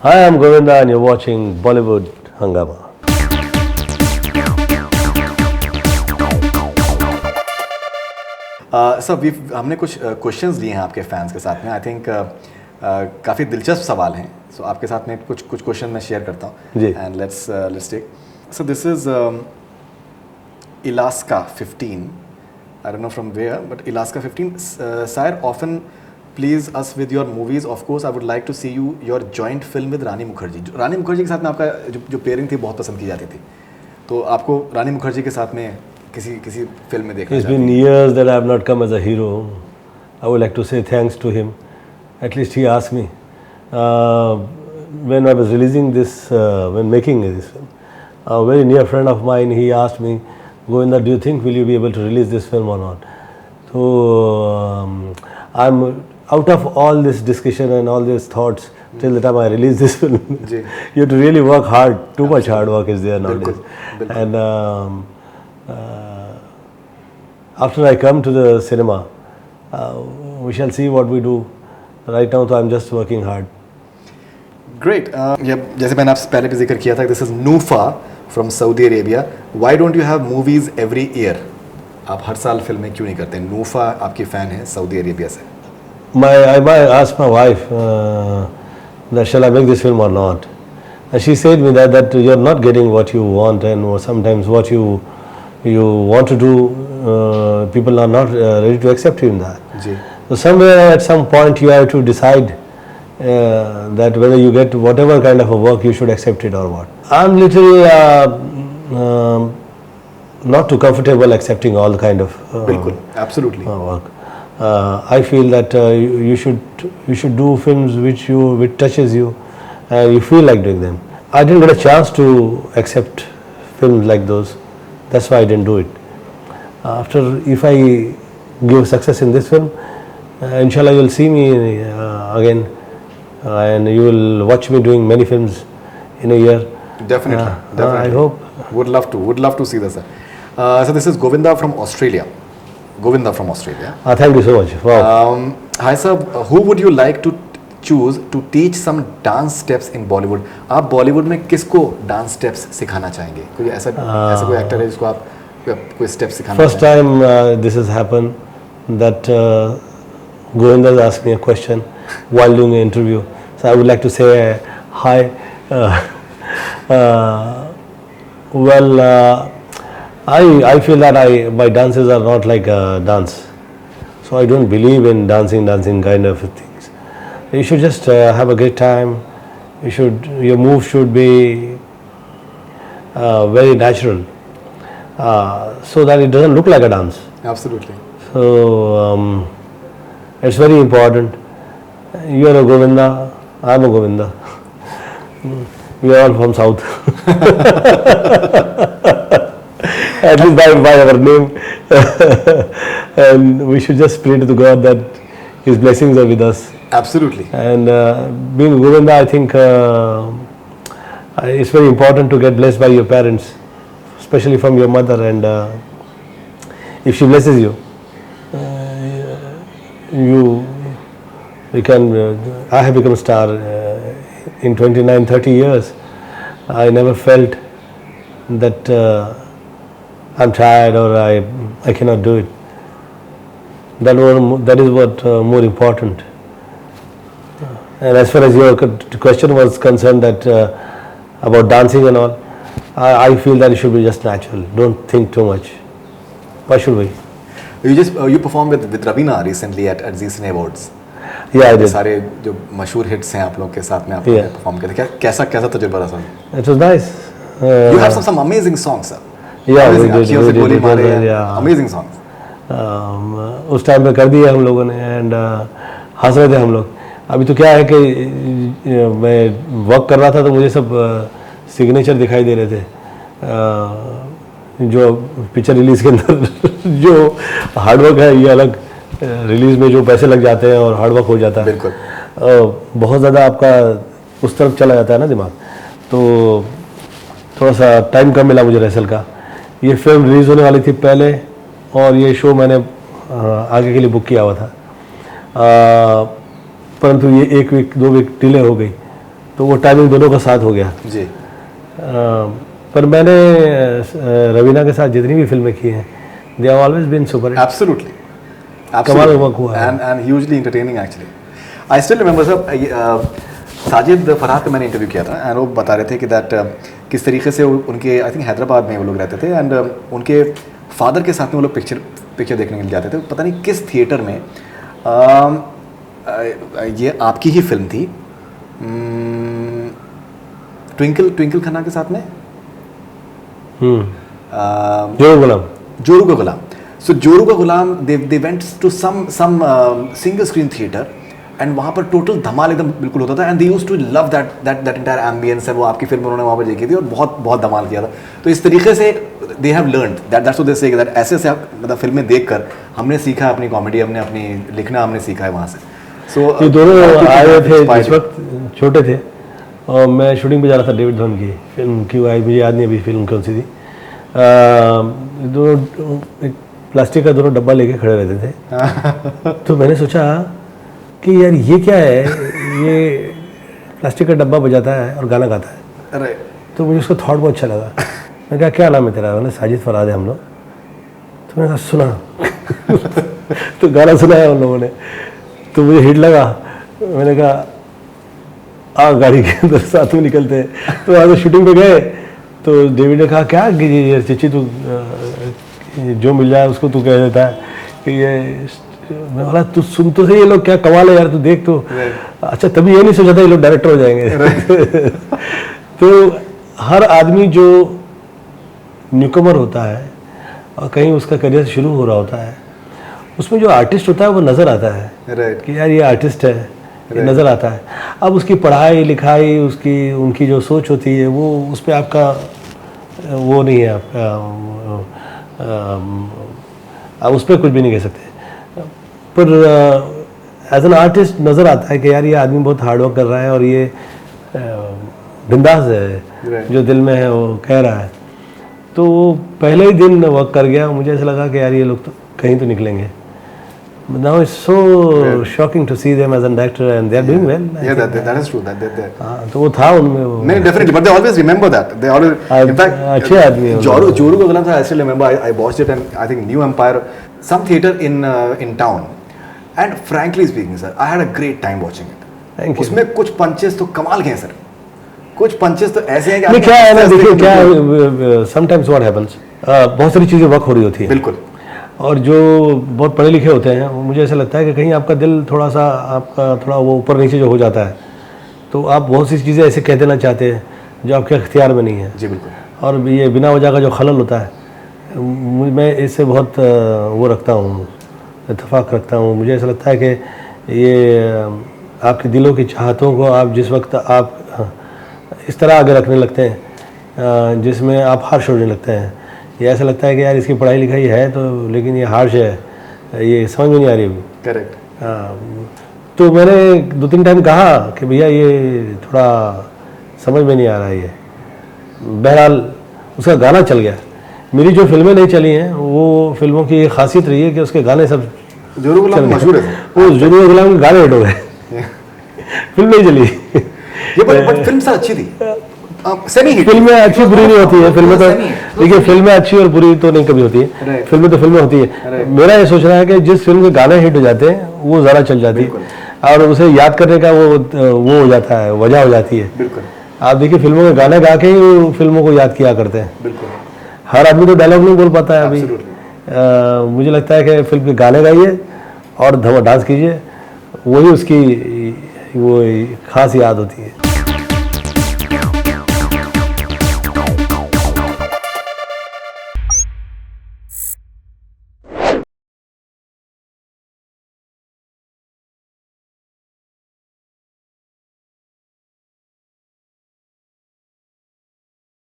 Hi, I'm Govinda and you're watching Bollywood Hangama. Sir हमने कुछ questions लिए हैं आपके फैंस के साथ में. आई थिंक काफ़ी दिलचस्प सवाल हैं. सो आपके साथ में कुछ क्वेश्चन मैं शेयर करता हूँ जी. And let's take. So this is Ilaska 15. I don't know from where, but Ilaska 15. Sire, often please us with your movies. Of course, I would like to see your joint film with Rani Mukherjee. रानी मुखर्जी के साथ में आपका जो pairing थी बहुत पसंद की जाती थी. तो आपको रानी मुखर्जी के साथ में किसी फिल्म में देखना It's been years that I have not come as a hero. I would like to say thanks to him. At least he asked me. When I was releasing this, when making this film, a very near friend of mine, he asked me, Govinda, do you think will you be able to release this film or not? So I'm out of all this discussion and all these thoughts till the time I release this film. You have to really work hard. Too much hard work is there nowadays. And after I come to the cinema, we shall see what we do. Right now, so I'm just working hard. Great. जैसे मैंने आपसे पहले भी जिक्र किया था, this is Nufa from Saudi Arabia. Why don't you have movies every year? आप हर साल फिल्में क्यों नहीं करते? Nufa आपकी फैन है सऊदी अरेबिया से. I asked my wife that shall I make this film or not, and she said me that you're not getting what you want, and sometimes what you want to do, people are not ready to accept you in that. जी. So somewhere at some point you have to decide that whether you get whatever kind of a work you should accept it or what. I'm little not too comfortable accepting all kind of बिल्कुल, absolutely. work. I feel that you should do films which touches you and you feel like doing them. I didn't get a chance to accept films like those. That's why I didn't do it. If I give success in this film, inshallah you will see me again, and you will watch me doing many films in a year. Definitely. I hope. Would love to see this. So this is Govinda from Australia. Thank you so much. Wow. Hi sir, who would you like to choose to teach some dance steps in Bollywood? आप बॉलीवुड में किसको dance steps सिखाना चाहेंगे? कोई ऐसा कोई actor है जिसको आप कोई स्टेप सिखाना First time this has happened that Govinda has asked me a question while doing an interview. So I would like to say hi. I feel that my dances are not like a dance, so I don't believe in dancing kind of things. You should just have a great time. Your moves should be very natural, so that it doesn't look like a dance. Absolutely. So it's very important. You are a Govinda, I am a Govinda. We are all from South. At least by our name. And we should just pray to the God that His blessings are with us. Absolutely. And being Govinda, I think it's very important to get blessed by your parents, especially from your mother. And if she blesses you, I have become a star in 29-30 years. I never felt that I'm tired or I cannot do it. That is what more important. And as far as your question was concerned, that about dancing and all, I feel that it should be just natural. Don't think too much. Why should we? You performed with Ravina recently at Zee Cine Awards. Yeah, I did. सारे जो मशहूर hits हैं आप लोग के साथ में आप परफॉर्म करते हैं. कैसा तजुर्बा रहा? It was nice. You have some amazing songs, sir. Yeah, we did. Amazing songs. उस टाइम पे कर दिया हम लोगों ने एंड हंस रहे थे हम लोग. अभी तो क्या है कि मैं वर्क कर रहा था तो मुझे सब सिग्नेचर दिखाई दे रहे थे. जो पिक्चर रिलीज के अंदर जो हार्डवर्क है ये अलग, रिलीज में जो पैसे लग जाते हैं और हार्डवर्क हो जाता है. बिल्कुल. बहुत ज़्यादा आपका उस तरफ चला जाता है ना दिमाग, तो थोड़ा सा टाइम कम मिला मुझे रिहर्सल का. ये फिल्म रिलीज़ होने वाली थी पहले और ये शो मैंने आगे के लिए बुक किया हुआ था, परंतु ये 1 वीक 2 वीक डिले हो गई. तो वो टाइमिंग दोनों का साथ हो गया। जी। पर मैंने रवीना के साथ जितनी भी फिल्में की हैं, they have always been super. Absolutely, कमाल वर्क हुआ है and hugely entertaining actually. I still remember sir, Sajid Farhad का मैंने इंटरव्यू किया था एंड वो बता रहे थे कि दैट किस तरीके से उनके, आई थिंक हैदराबाद में वो लोग रहते थे, एंड उनके फादर के साथ में वो लोग पिक्चर देखने के लिए जाते थे। पता नहीं किस थिएटर में, ये आपकी ही फिल्म थी, ट्विंकल खन्ना के साथ में, Joru Ka Ghulam. So Joru Ka Ghulam, they went to some single screen theatre and वहाँ पर टोटल धमाल एकदम बिल्कुल होता था, and they used to love that entire ambience, और वो आपकी फिल्म उन्होंने वहाँ पर देखी थी और बहुत बहुत धमाल किया था। तो इस तरीके से they have learned that's what they से, दैट ऐसे से मतलब फिल्में देखकर हमने सीखा, अपनी कॉमेडी हमने अपनी लिखना हमने सीखा है वहाँ से। सो ये दोनों आए थे जिस वक्त छोटे थे, और मैं शूटिंग पे जा रहा था डेविड धवन की फिल्म की, आई मुझे याद नहीं अभी फिल्म कौन सी थी। दोनों एक प्लास्टिक का दोनों डब्बा लेके खड़े रहते थे। तो मैंने सोचा कि यार ये क्या है, ये प्लास्टिक का डब्बा बजाता है और गाना गाता है। अरे तो मुझे उसका थॉट बहुत अच्छा लगा। मैंने कहा क्या नाम है तेरा? बोले साजिद फरहाद है हम लोग। तो मैंने कहा सुना। तो गाना सुनाया उन लोगों ने, तो मुझे हिट लगा। मैंने कहा गाड़ी के अंदर साथ में निकलते हैं। तो वहाँ शूटिंग पे गए तो डेविड ने कहा क्या चची तू जो मिल जाए उसको तू कह देता है कि ये, मैं बोला तू सुन तो सही, ये लोग क्या कमाल है यार, तू देख तो। अच्छा, तभी ये नहीं सोचा था ये लोग डायरेक्टर हो जाएंगे। तो हर आदमी जो न्यूकमर होता है और कहीं उसका करियर शुरू हो रहा होता है, उसमें जो आर्टिस्ट होता है वो नज़र आता है कि यार ये आर्टिस्ट है, ये नज़र आता है। अब उसकी पढ़ाई लिखाई, उनकी जो सोच होती है, वो उस पर आपका वो नहीं है, आपका आप उस पर कुछ भी नहीं कह सकते। पर एज एन आर्टिस्ट नज़र आता है कि यार ये आदमी बहुत हार्डवर्क कर रहा है और ये बिंदास है, जो दिल में है वो कह रहा है। तो पहले ही दिन वर्क कर गया, मुझे ऐसा लगा कि यार ये लोग तो कहीं तो निकलेंगे। Now it's so shocking to see them as an actor and they are doing well. Yeah, that is true. That. तो वो था उनमें वो। नहीं, definitely, but they always remember that. They always, in fact, अच्छे आदमी हैं। जोरू का गुलाम था, I still remember. I watched it and I think New Empire, some theater in town, and frankly speaking, sir, I had a great time watching it. Thank you. उसमें कुछ punches तो कमाल के हैं सर, कुछ पंचेस तो ऐसे हैं कि नहीं, क्या है ना, देखिए क्या sometimes what happens, बहुत सारी चीज़ें वर्क हो रही होती है। बिल्कुल। और जो बहुत पढ़े लिखे होते हैं, मुझे ऐसा लगता है कि कहीं आपका दिल थोड़ा सा, आपका थोड़ा वो ऊपर नीचे जो हो जाता है, तो आप बहुत सी चीज़ें ऐसे कह देना चाहते हैं जो आपके अख्तियार में नहीं है। जी बिल्कुल। और ये बिना वजह का जो खलल होता है, मैं इससे बहुत वो रखता हूँ, इत्तेफाक रखता हूँ। मुझे ऐसा लगता है कि ये आपके दिलों की चाहतों को आप जिस वक्त आप इस तरह आगे रखने लगते हैं जिसमें आप हार्श होने लगते हैं, ये ऐसा लगता है कि यार इसकी पढ़ाई लिखाई है तो, लेकिन ये हार्श है, ये समझ में नहीं आ रही अभी। करेक्ट। तो मैंने 2-3 टाइम कहा कि भैया ये थोड़ा समझ में नहीं आ रहा है ये। बहरहाल उसका गाना चल गया। मेरी जो फिल्में नहीं चली हैं वो फिल्मों की ये खासियत रही है कि उसके गाने सब जोरू गुलाम मशहूर है। वो जोरू गुलाम के गाने हिट हो गए। फिल्म नहीं चली। ये बट फिल्म सर अच्छी थी, सेमी हिट। फिल्में अच्छी बुरी नहीं होती है, फिल्में तो देखिए फिल्में अच्छी और बुरी तो नहीं कभी होती है, फिल्में तो फिल्में होती है। मेरा ये सोचना है कि जिस फिल्म के गाने हिट हो जाते हैं वो ज़्यादा चल जाती है और उसे याद करने का वो हो जाता है, वजह हो जाती है। बिल्कुल। आप देखिए फिल्मों के गाने गा के ही फिल्मों को याद किया करते हैं। बिल्कुल। हर आदमी तो डायलॉग नहीं बोल पाता है अभी। मुझे लगता है कि फिल्म के गाने गाइए और डांस कीजिए, वही उसकी वो खास याद होती है।